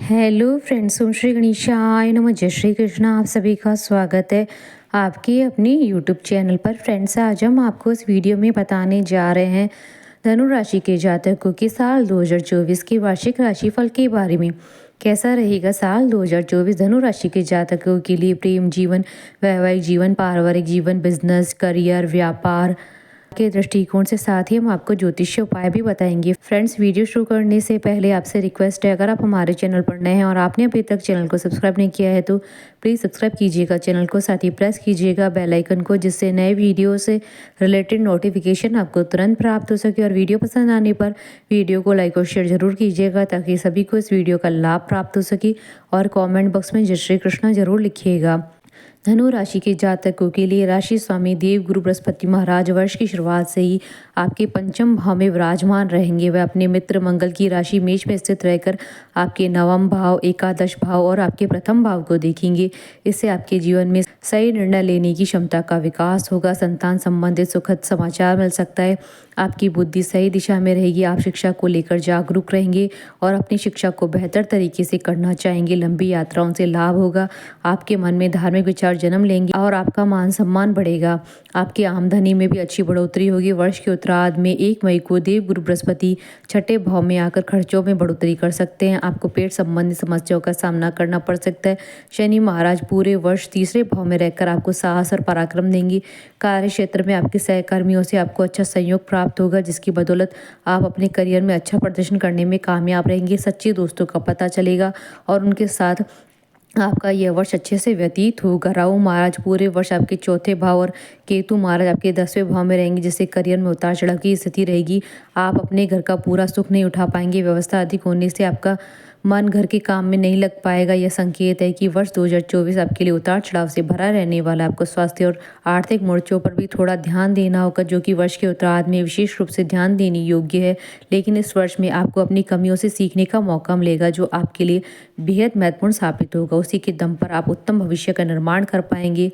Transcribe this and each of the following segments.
Hello friends, ओम श्री गणेशाय नमः। जय श्री कृष्ण। आप सभी का स्वागत है आपके अपने यूट्यूब चैनल पर। फ्रेंड्स, आज हम आपको इस वीडियो में बताने जा रहे हैं धनु राशि के जातकों के साल 2024 के वार्षिक राशिफल के बारे में। कैसा रहेगा साल 2024 धनु राशि के जातकों के लिए? प्रेम जीवन, वैवाहिक जीवन, पारिवारिक जीवन, बिजनेस, करियर, व्यापार के दृष्टिकोण से, साथ ही हम आपको ज्योतिषीय उपाय भी बताएंगे। फ्रेंड्स, वीडियो शुरू करने से पहले आपसे रिक्वेस्ट है, अगर आप हमारे चैनल पर नए हैं और आपने अभी तक चैनल को सब्सक्राइब नहीं किया है तो प्लीज़ सब्सक्राइब कीजिएगा चैनल को, साथ ही प्रेस कीजिएगा बेल आइकन को, जिससे नए वीडियो से रिलेटेड नोटिफिकेशन आपको तुरंत प्राप्त हो सके। और वीडियो पसंद आने पर वीडियो को लाइक और शेयर जरूर कीजिएगा ताकि सभी को इस वीडियो का लाभ प्राप्त हो सके। और कमेंट बॉक्स में जय श्री कृष्ण जरूर लिखिएगा। धनु राशि के जातकों के लिए राशि स्वामी देव गुरु बृहस्पति महाराज वर्ष की शुरुआत से ही आपके पंचम भाव में विराजमान रहेंगे। वह अपने मित्र मंगल की राशि मेष में स्थित रहकर आपके नवम भाव, एकादश भाव और आपके प्रथम भाव को देखेंगे। इससे आपके जीवन में सही निर्णय लेने की क्षमता का विकास होगा। संतान संबंधित सुखद समाचार मिल सकता है। आपकी बुद्धि सही दिशा में रहेगी। आप शिक्षा को लेकर जागरूक रहेंगे और अपनी शिक्षा को बेहतर तरीके से करना चाहेंगे। लंबी यात्राओं से लाभ होगा। आपके मन में धार्मिक विचार जन्म लेंगे और आपका मान सम्मान बढ़ेगा। आपकी आमदनी में भी अच्छी बढ़ोतरी होगी। वर्ष के उत्तरार्ध में 1 मई को देव गुरु बृहस्पति छठे भाव में आकर खर्चों में बढ़ोतरी कर सकते हैं। आपको पेट संबंधी समस्याओं का सामना करना पड़ सकता है। शनि महाराज पूरे वर्ष तीसरे भाव में रहकर आपको साहस और पराक्रम देंगे। कार्य क्षेत्र में आपके सहकर्मियों से आपको अच्छा सहयोग प्राप्त होगा, जिसकी बदौलत आप अपने करियर में अच्छा प्रदर्शन करने में कामयाब रहेंगे। सच्चे दोस्तों का पता चलेगा और उनके साथ आपका यह वर्ष अच्छे से व्यतीत होगा। राहु महाराज पूरे वर्ष आपके चौथे भाव और केतु महाराज आपके 10वें भाव में रहेंगे, जिससे करियर में उतार चढ़ाव की स्थिति रहेगी। आप अपने घर का पूरा सुख नहीं उठा पाएंगे। व्यवस्था अधिक होने से आपका मन घर के काम में नहीं लग पाएगा। यह संकेत है कि वर्ष 2024 आपके लिए उतार चढ़ाव से भरा रहने वाला है। आपको स्वास्थ्य और आर्थिक मोर्चों पर भी थोड़ा ध्यान देना होगा, जो कि वर्ष के उत्तरार्ध में विशेष रूप से ध्यान देने योग्य है। लेकिन इस वर्ष में आपको अपनी कमियों से सीखने का मौका मिलेगा, जो आपके लिए बेहद महत्वपूर्ण साबित होगा। उसी के दम पर आप उत्तम भविष्य का निर्माण कर पाएंगे।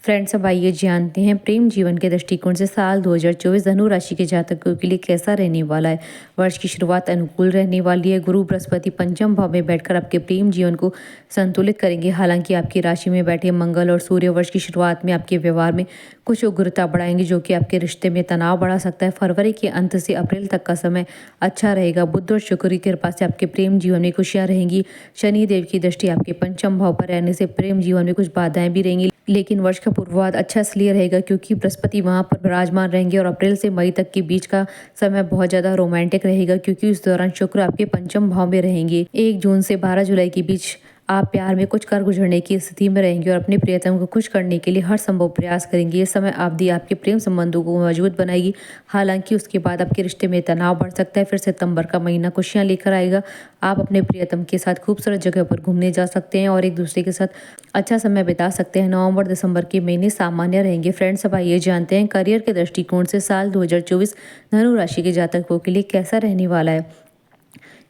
फ्रेंड्स, अब आइए जानते हैं प्रेम जीवन के दृष्टिकोण से साल 2024 धनु राशि के जातकों के लिए कैसा रहने वाला है। वर्ष की शुरुआत अनुकूल रहने वाली है। गुरु बृहस्पति पंचम भाव में बैठकर आपके प्रेम जीवन को संतुलित करेंगे। हालांकि आपकी राशि में बैठे मंगल और सूर्य वर्ष की शुरुआत में आपके व्यवहार में कुछ उग्रता बढ़ाएंगे, जो कि आपके रिश्ते में तनाव बढ़ा सकता है। फरवरी के अंत से अप्रैल तक का समय अच्छा रहेगा। बुध और शुक्र की कृपा से आपके प्रेम जीवन में खुशियां रहेंगी। शनि देव की दृष्टि आपके पंचम भाव पर रहने से प्रेम जीवन में कुछ बाधाएं भी रहेंगी, लेकिन वर्ष का पूर्वार्ध अच्छा इसलिए रहेगा क्योंकि बृहस्पति वहां पर विराजमान रहेंगे। और अप्रैल से मई तक के बीच का समय बहुत ज़्यादा रोमांटिक रहेगा, क्योंकि उस दौरान शुक्र आपके पंचम भाव में रहेंगे। 1 जून से 12 जुलाई के बीच आप प्यार में कुछ कर गुजरने की स्थिति में रहेंगे और अपने प्रियतम को खुश करने के लिए हर संभव प्रयास करेंगे। ये समय अवधि आपके प्रेम संबंधों को मजबूत बनाएगी। हालांकि उसके बाद आपके रिश्ते में तनाव बढ़ सकता है। फिर सितंबर का महीना खुशियां लेकर आएगा। आप अपने प्रियतम के साथ खूबसूरत जगह पर घूमने जा सकते हैं और एक दूसरे के साथ अच्छा समय बिता सकते हैं। नवंबर दिसंबर के महीने सामान्य रहेंगे। फ्रेंड्स, अब आइए जानते हैं करियर के दृष्टिकोण से साल 2024 धनु राशि के जातकों के लिए कैसा रहने वाला है।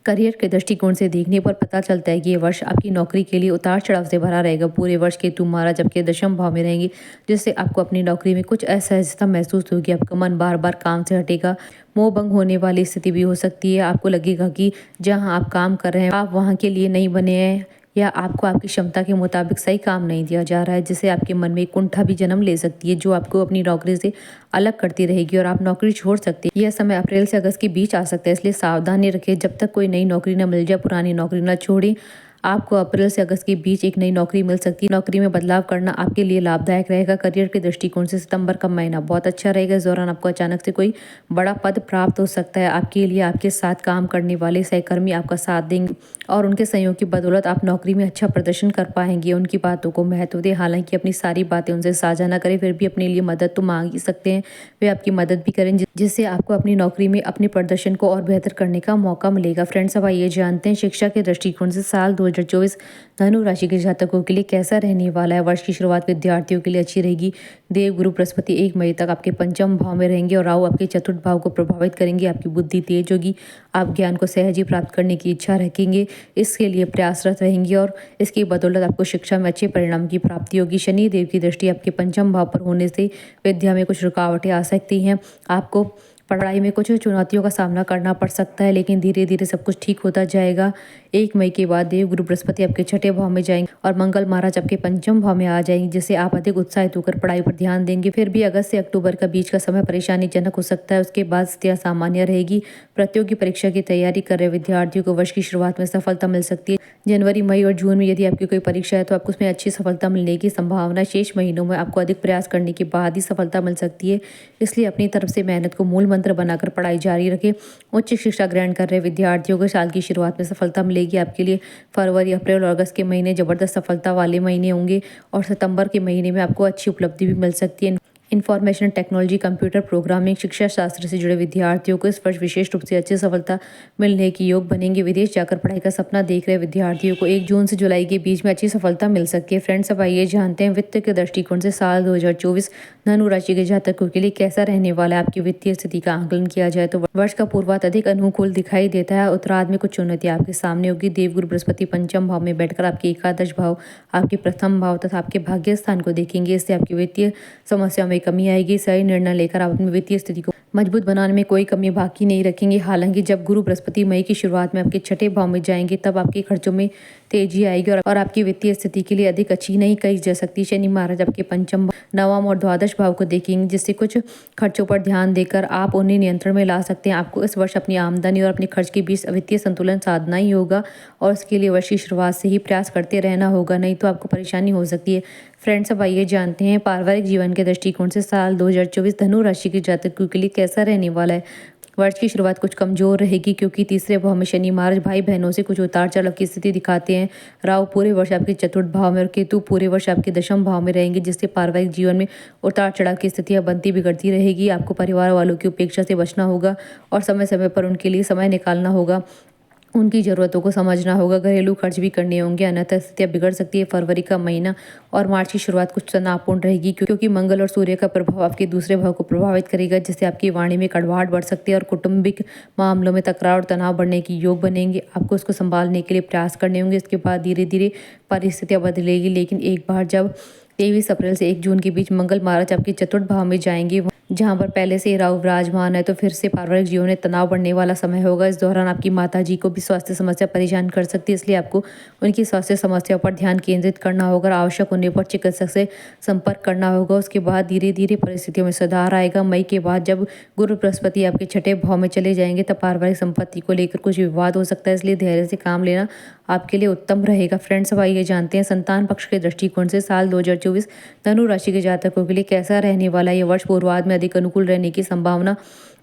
करियर के दृष्टिकोण से देखने पर पता चलता है कि ये वर्ष आपकी नौकरी के लिए उतार चढ़ाव से भरा रहेगा। पूरे वर्ष केतु महाराज आपके दशम भाव में रहेंगे, जिससे आपको अपनी नौकरी में कुछ असहजता महसूस होगी। आपका मन बार बार काम से हटेगा। मोह भंग होने वाली स्थिति भी हो सकती है। आपको लगेगा कि जहां आप काम कर रहे हैं आप वहां के लिए नहीं बने हैं, या आपको आपकी क्षमता के मुताबिक सही काम नहीं दिया जा रहा है, जिससे आपके मन में एक कुंठा भी जन्म ले सकती है, जो आपको अपनी नौकरी से अलग करती रहेगी और आप नौकरी छोड़ सकते हैं। यह समय अप्रैल से अगस्त के बीच आ सकता है, इसलिए सावधानी रखें। जब तक कोई नई नौकरी न मिल जाए पुरानी नौकरी न छोड़ें। आपको अप्रैल से अगस्त के बीच एक नई नौकरी मिल सकती है। नौकरी में बदलाव करना आपके लिए लाभदायक रहेगा। करियर के दृष्टिकोण से सितंबर का महीना बहुत अच्छा रहेगा। इस दौरान आपको अचानक से कोई बड़ा पद प्राप्त हो सकता है। आपके लिए आपके साथ काम करने वाले सहकर्मी आपका साथ देंगे और उनके सहयोग की बदौलत आप नौकरी में अच्छा प्रदर्शन कर पाएंगे। उनकी बातों को महत्व दें। हालांकि अपनी सारी बातें उनसे साझा न करें, फिर भी अपने लिए मदद तो मांग ही सकते हैं। वे आपकी मदद भी करें, जिससे आपको अपनी नौकरी में अपने प्रदर्शन को और बेहतर करने का मौका मिलेगा। फ्रेंड्स, अब आइए जानते हैं शिक्षा के दृष्टिकोण से साल 2024 धनु राशि के जातकों के लिए कैसा रहने वाला है। वर्ष की शुरुआत विद्यार्थियों के लिए अच्छी रहेगी। देव गुरु बृहस्पति 1 मई तक आपके पंचम भाव में रहेंगे और राहु आपके चतुर्थ भाव को प्रभावित करेंगे। आपकी बुद्धि तेज होगी। आप ज्ञान को सहज ही प्राप्त करने की इच्छा रखेंगे, इसके लिए प्रयासरत रहेंगे और इसकी बदौलत आपको शिक्षा में अच्छे परिणाम की प्राप्ति होगी। शनि देव की दृष्टि आपके पंचम भाव पर होने से विद्या में कुछ रुकावटें आ सकती हैं। आपको पढ़ाई में कुछ चुनौतियों का सामना करना पड़ सकता है, लेकिन धीरे धीरे सब कुछ ठीक होता जाएगा। 1 मई के बाद देव गुरु बृहस्पति आपके छठे भाव में जाएंगे और मंगल महाराज आपके पंचम भाव में आ जाएंगे, जिससे आप अधिक उत्साहित होकर पढ़ाई पर ध्यान देंगे। फिर भी अगस्त से अक्टूबर का बीच का समय परेशानीजनक हो सकता है, उसके बाद स्थितियाँ सामान्य रहेगी। प्रतियोगी परीक्षा की तैयारी कर रहे विद्यार्थियों को वर्ष की शुरुआत में सफलता मिल सकती है। जनवरी, मई और जून में यदि आपकी कोई परीक्षा है तो आपको उसमें अच्छी सफलता मिलने की संभावना। शेष महीनों में आपको अधिक प्रयास करने के बाद ही सफलता मिल सकती है, इसलिए अपनी तरफ से मेहनत को मूल मंत्र बनाकर पढ़ाई जारी रखें। उच्च शिक्षा ग्रहण कर रहे विद्यार्थियों को साल की शुरुआत में सफलता मिलेगी। आपके लिए फरवरी, अप्रैल और अगस्त के महीने जबरदस्त सफलता वाले महीने होंगे और सितंबर के महीने में आपको अच्छी उपलब्धि भी मिल सकती है। इंफॉर्मेशन टेक्नोलॉजी, कंप्यूटर प्रोग्रामिंग, शिक्षा शास्त्र से जुड़े विद्यार्थियों को इस वर्ष विशेष रूप से अच्छी सफलता मिलने के योग बनेंगे। विदेश जाकर पढ़ाई का सपना देख रहे विद्यार्थियों को 1 जून से जुलाई के बीच में अच्छी सफलता मिल सकती है। फ्रेंड्स, अब आइए जानते हैं वित्त के दृष्टिकोण से साल 2024 धनु राशि के जातकों के लिए कैसा रहने वाला है। आपकी वित्तीय स्थिति का आंकलन किया जाए तो वर्ष का पूर्वार्ध अधिक अनुकूल दिखाई देता है। उत्तरार्ध में कुछ चुनौतियां आपके सामने होगी। देवगुरु बृहस्पति पंचम भाव में बैठकर आपके एकादश भाव, आपके प्रथम भाव तथा आपके भाग्य स्थान को देखेंगे। इससे आपकी वित्तीय समस्या में कमी आएगी। सही निर्णय लेकर आप अपनी वित्तीय स्थिति को मजबूत बनाने में कोई कमी बाकी नहीं रखेंगे। हालांकि जब गुरु बृहस्पति मई की शुरुआत में आपके छठे भाव में जाएंगे तब आपके खर्चों में तेजी आएगी और आपकी वित्तीय स्थिति के लिए अधिक अच्छी नहीं कही जा सकती। शनि महाराज आपके पंचम, नवम और द्वादश भाव को देखेंगे, जिससे कुछ खर्चों पर ध्यान देकर आप उन्हें नियंत्रण में ला सकते हैं। आपको इस वर्ष अपनी आमदनी और अपने खर्च के बीच वित्तीय संतुलन साधना ही होगा और उसके लिए वर्ष की शुरुआत से ही प्रयास करते रहना होगा, नहीं तो आपको परेशानी हो सकती है। फ्रेंड्स, अब आइए जानते हैं पारिवारिक जीवन के दृष्टिकोण से साल 2024 धनु राशि के जातकों के लिए कैसा रहने वाला है। वर्ष की शुरुआत कुछ कमजोर रहेगी क्योंकि तीसरे भाव में शनि महाराज भाई बहनों से कुछ उतार चढ़ाव की स्थिति दिखाते हैं। राहु पूरे वर्ष आपके चतुर्थ भाव में और केतु पूरे वर्ष आपके दशम भाव में रहेंगे, जिससे पारिवारिक जीवन में उतार चढ़ाव की स्थितियां बनती बिगड़ती रहेगी। आपको परिवार वालों की उपेक्षा से बचना होगा और समय समय पर उनके लिए समय निकालना होगा। उनकी ज़रूरतों को समझना होगा। घरेलू खर्च भी करने होंगे, अन्यथा स्थितियाँ बिगड़ सकती है। फरवरी का महीना और मार्च की शुरुआत कुछ तनावपूर्ण रहेगी क्योंकि मंगल और सूर्य का प्रभाव आपके दूसरे भाव को प्रभावित करेगा, जिससे आपकी वाणी में कड़वाहट बढ़ सकती है और कौटुंबिक मामलों में तकरार और तनाव बढ़ने की योग बनेंगे। आपको उसको संभालने के लिए प्रयास करने होंगे। इसके बाद धीरे धीरे परिस्थितियाँ बदलेगी, लेकिन एक बार जब 23 अप्रैल से 1 जून के बीच मंगल महाराज आपके चतुर्थ भाव में जाएंगे, जहां पर पहले से राहु विराजमान है, तो फिर से पारिवारिक जीवन में तनाव बढ़ने वाला समय होगा। इस दौरान आपकी माताजी को भी स्वास्थ्य समस्या परेशान कर सकती है, इसलिए आपको उनकी स्वास्थ्य समस्या पर ध्यान केंद्रित करना होगा और आवश्यक होने पर चिकित्सक से संपर्क करना होगा। उसके बाद धीरे धीरे परिस्थितियों में सुधार आएगा। मई के बाद जब गुरु बृहस्पति आपके छठे भाव में चले जाएंगे तब पारिवारिक संपत्ति को लेकर कुछ विवाद हो सकता है, इसलिए धैर्य से काम लेना आपके लिए उत्तम रहेगा। फ्रेंड्स, अब आइए जानते हैं संतान पक्ष के दृष्टिकोण से साल 2024 धनु राशि के जातकों के लिए कैसा रहने वाला है। यह वर्ष पूर्वार्ध में अधिक अनुकूल रहने की संभावना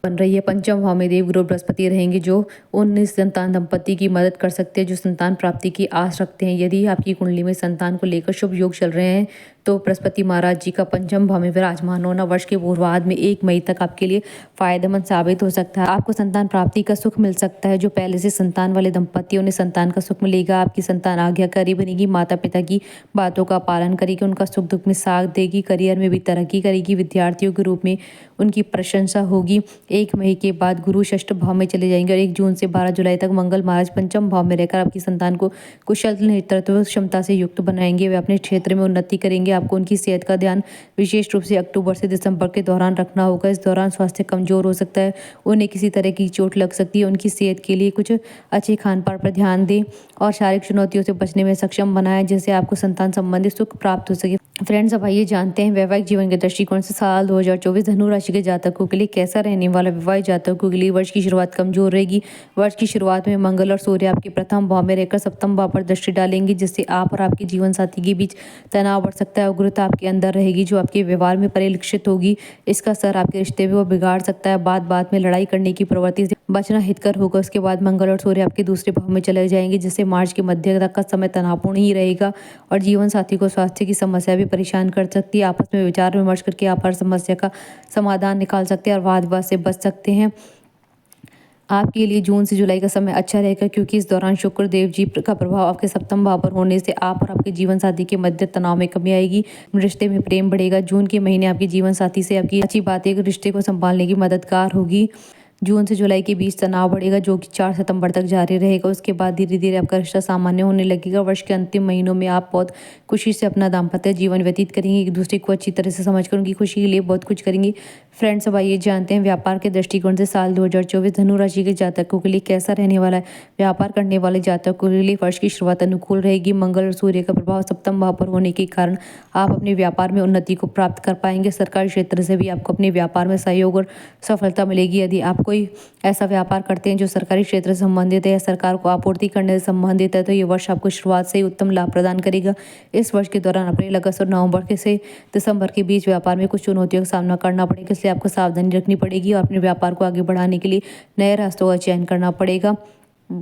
बन रही है। पंचम भाव में देव गुरु बृहस्पति रहेंगे, जो उन संतान दंपति की मदद कर सकते हैं जो संतान प्राप्ति की आस रखते हैं। यदि आपकी कुंडली में संतान को लेकर शुभ योग चल रहे हैं तो बृहस्पति महाराज जी का पंचम भाव में विराजमान होना वर्ष के पूर्वार्ध में 1 मई तक आपके लिए फायदेमंद साबित हो सकता है। आपको संतान प्राप्ति का सुख मिल सकता है। जो पहले से संतान वाले दंपति, उन्हें संतान का सुख मिलेगा। आपकी संतान आज्ञाकारी बनेगी, माता पिता की बातों का पालन करेगी, उनका सुख दुख में साथ देगी, करियर में भी तरक्की करेगी, विद्यार्थियों के रूप में उनकी प्रशंसा होगी। 1 मई के बाद गुरु षष्ठ भाव में चले जाएंगे और 1 जून से 12 जुलाई तक मंगल महाराज पंचम भाव में रहकर आपकी संतान को कुशल नेतृत्व क्षमता से युक्त बनाएंगे। वे अपने क्षेत्र में उन्नति करेंगे। आपको उनकी सेहत का ध्यान विशेष रूप से अक्टूबर से दिसंबर के दौरान रखना होगा। इस दौरान स्वास्थ्य कमजोर हो सकता है, उन्हें किसी तरह की चोट लग सकती है। उनकी सेहत के लिए कुछ अच्छे खान पान पर ध्यान दें और शारीरिक चुनौतियों से बचने में सक्षम बनाएं, जिससे आपको संतान संबंधी सुख प्राप्त हो सके। फ्रेंड्स, अब आइए जानते हैं वैवाहिक जीवन के दृष्टिकोण से साल 2024 धनु राशि के जातकों के लिए कैसा रहने वाला। विवाहित जातकों के लिए वर्ष की शुरुआत कमजोर रहेगी। वर्ष की शुरुआत में मंगल और सूर्य आपके प्रथम भाव में रहकर सप्तम भाव पर दृष्टि डालेंगे, जिससे आप और आपके जीवन साथी के बीच तनाव बढ़ सकता है। उग्रता आपके अंदर रहेगी जो आपके व्यवहार में परिलक्षित होगी। इसका असर आपके रिश्ते में वो बिगाड़ सकता है। बात बात में लड़ाई करने की प्रवृत्ति से बचना हितकर होगा। उसके बाद मंगल और सूर्य आपके दूसरे भाव में चले जाएंगे, जिससे मार्च के मध्य तक का समय तनावपूर्ण ही रहेगा और जीवन साथी को स्वास्थ्य की समस्या भी परेशान कर सकती है। आपस में विचार विमर्श करके आप हर समस्या का समाधान निकाल सकते हैं और वाद विवाद से बच सकते हैं। आपके लिए जून से जुलाई का समय अच्छा रहेगा क्योंकि इस दौरान शुक्र देव जी का प्रभाव आपके सप्तम भाव पर होने से आप और आपके जीवन साथी के मध्य तनाव में कमी आएगी, रिश्ते में प्रेम बढ़ेगा। जून के महीने आपके जीवन साथी से आपकी अच्छी बातें रिश्ते को संभालने की मददगार होगी। जून से जुलाई के बीच तनाव बढ़ेगा, जो कि 4 सितंबर तक जारी रहेगा। उसके बाद धीरे-धीरे आपका रिश्ता सामान्य होने लगेगा। वर्ष के अंतिम महीनों में आप बहुत खुशी से अपना दाम्पत्य जीवन व्यतीत करेंगे, एक-दूसरे को अच्छी तरह से समझकर उनकी खुशी के लिए बहुत कुछ करेंगी। फ्रेंड्स, अब आइए जानते हैं व्यापार के दृष्टिकोण से साल 2024 धनु राशि के जातकों के लिए कैसा रहने वाला है। व्यापार करने वाले जातकों के लिए वर्ष की शुरुआत अनुकूल रहेगी। मंगल और सूर्य का प्रभाव सप्तम भाव पर होने के कारण आप अपने व्यापार में उन्नति को प्राप्त कर पाएंगे। सरकारी क्षेत्र से भी आपको अपने व्यापार में सहयोग और सफलता मिलेगी। यदि आप कोई ऐसा व्यापार करते हैं जो सरकारी क्षेत्र से संबंधित है या सरकार को आपूर्ति करने से संबंधित है, तो ये वर्ष आपको शुरुआत से ही उत्तम लाभ प्रदान करेगा। इस वर्ष के दौरान अप्रैल, अगस्त और नवंबर के से दिसंबर के बीच व्यापार में कुछ चुनौतियों का सामना करना पड़ेगा, इसलिए आपको सावधानी रखनी पड़ेगी और अपने व्यापार को आगे बढ़ाने के लिए नए रास्तों का चयन करना पड़ेगा।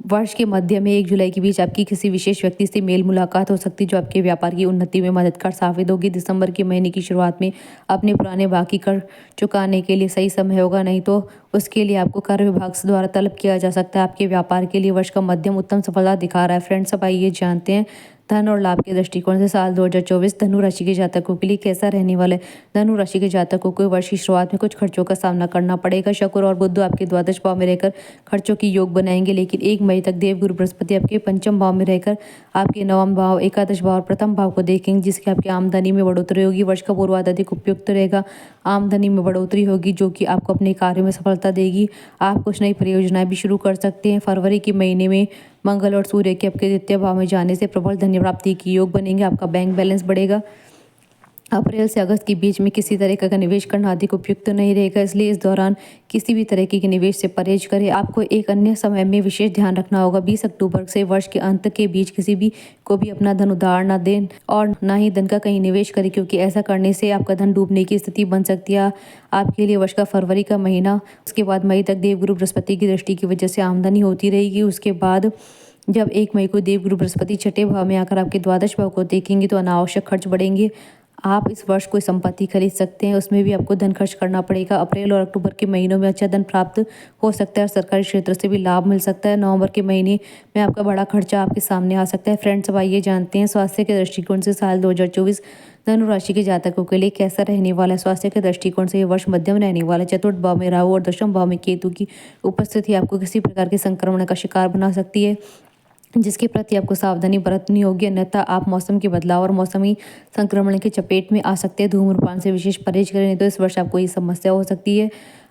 वर्ष के मध्य में 1 जुलाई के बीच आपकी किसी विशेष व्यक्ति से मेल मुलाकात हो सकती है, जो आपके व्यापार की उन्नति में मददगार साबित होगी। दिसंबर के महीने की शुरुआत में अपने पुराने बाकी कर चुकाने के लिए सही समय होगा, नहीं तो उसके लिए आपको कर विभाग से द्वारा तलब किया जा सकता है। आपके व्यापार के लिए वर्ष का मध्यम उत्तम सफलता दिखा रहा है। फ्रेंड्स, अब आइए जानते हैं धन और लाभ के दृष्टिकोण से साल 2024 धनु राशि के जातकों के लिए कैसा रहने वाला है। धनु राशि के जातकों को वर्ष की शुरुआत में कुछ खर्चों का सामना करना पड़ेगा। शुक्र और बुध आपके द्वादश भाव में रहकर खर्चों की योग बनाएंगे, लेकिन 1 मई तक देवगुरु बृहस्पति आपके पंचम भाव में रहकर आपके नवम भाव, एकादश भाव और प्रथम भाव को देखेंगे, जिसकी आपकी आमदनी में बढ़ोतरी होगी। वर्ष का पूर्वार्ध अधिक उपयुक्त रहेगा। आमदनी में बढ़ोतरी होगी, जो कि आपको अपने कार्य में सफलता देगी। आप कुछ नई परियोजनाएं भी शुरू कर सकते हैं। फरवरी के महीने में मंगल और सूर्य के आपके द्वितीय भाव में जाने से प्रबल धन प्राप्ति की योग बनेंगे। आपका बैंक बैलेंस बढ़ेगा। अप्रैल से अगस्त के बीच में किसी तरह का निवेश करना अधिक उपयुक्त नहीं रहेगा, इसलिए इस दौरान किसी भी तरह के निवेश से परहेज करें। आपको एक अन्य समय में विशेष ध्यान रखना होगा। 20 अक्टूबर से वर्ष के अंत के बीच किसी भी को भी अपना धन उधार न दें और ना ही धन का कहीं निवेश करें, क्योंकि ऐसा करने से आपका धन डूबने की स्थिति बन सकती है। आपके लिए वर्ष का फरवरी का महीना, उसके बाद मई तक देवगुरु बृहस्पति की दृष्टि की वजह से आमदनी होती रहेगी। उसके बाद जब 1 मई को देवगुरु बृहस्पति छठे भाव में आकर आपके द्वादश भाव को देखेंगे, तो अनावश्यक खर्च बढ़ेंगे। आप इस वर्ष कोई संपत्ति खरीद सकते हैं, उसमें भी आपको धन खर्च करना पड़ेगा। अप्रैल और अक्टूबर के महीनों में अच्छा धन प्राप्त हो सकता है और सरकारी क्षेत्र से भी लाभ मिल सकता है। नवंबर के महीने में आपका बड़ा खर्चा आपके सामने आ सकता है। फ्रेंड्स, अब आइए जानते हैं स्वास्थ्य के दृष्टिकोण से साल 2024 धनु राशि के जातकों के लिए कैसा रहने वाला है। स्वास्थ्य के दृष्टिकोण से ये वर्ष मध्यम रहने वाला है। चतुर्थ भाव में राहु और दशम भाव में केतु की उपस्थिति आपको किसी प्रकार के संक्रमण का शिकार बना सकती है, जिसके प्रति आपको सावधानी बरतनी होगी, अन्यथा आप मौसम के बदलाव और मौसमी संक्रमण के चपेट में आ सकते हैं। धूम्रपान से विशेष परहेज करें, नहीं तो इस वर्ष आपको ये समस्या हो सकती है।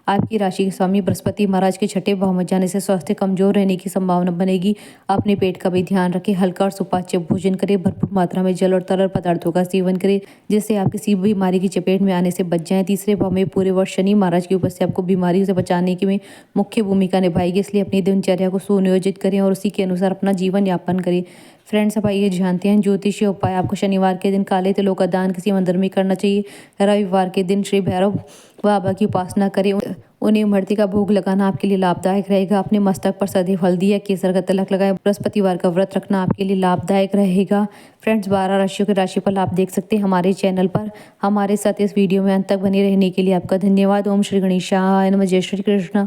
आपकी राशि के स्वामी बृहस्पति महाराज के छठे भाव में जाने से स्वास्थ्य कमजोर रहने की संभावना बनेगी। अपने पेट का भी ध्यान रखें। हल्का और सुपाच्य भोजन करें। भरपूर मात्रा में जल और तरल पदार्थों का सेवन करें, जिससे आप किसी भी बीमारी की चपेट में आने से बच जाएं। तीसरे भाव में पूरे वर्ष शनि महाराज की उपस्थिति आपको बीमारियों से बचाने की में मुख्य भूमिका निभाएगी, इसलिए अपनी दिनचर्या को सुनियोजित करें और उसी के अनुसार अपना जीवन यापन करें। फ्रेंड्स, अब आइए जानते हैं ज्योतिषीय उपाय। आपको शनिवार के दिन काले तिलों का दान किसी मंदिर में करना चाहिए। रविवार के दिन श्री भैरव बाबा की उपासना करें। उन्हें इमरती का भोग लगाना आपके लिए लाभदायक रहेगा। अपने मस्तक पर सदैव हल्दी या केसर का तिलक लगाएं। बृहस्पतिवार का व्रत रखना आपके लिए लाभदायक रहेगा। फ्रेंड्स, 12 राशियों के राशिफल आप देख सकते हैं हमारे चैनल पर। हमारे साथ इस वीडियो में अंत तक बने रहने के लिए आपका धन्यवाद। ओम श्री गणेशाय नमः। जय श्री कृष्ण।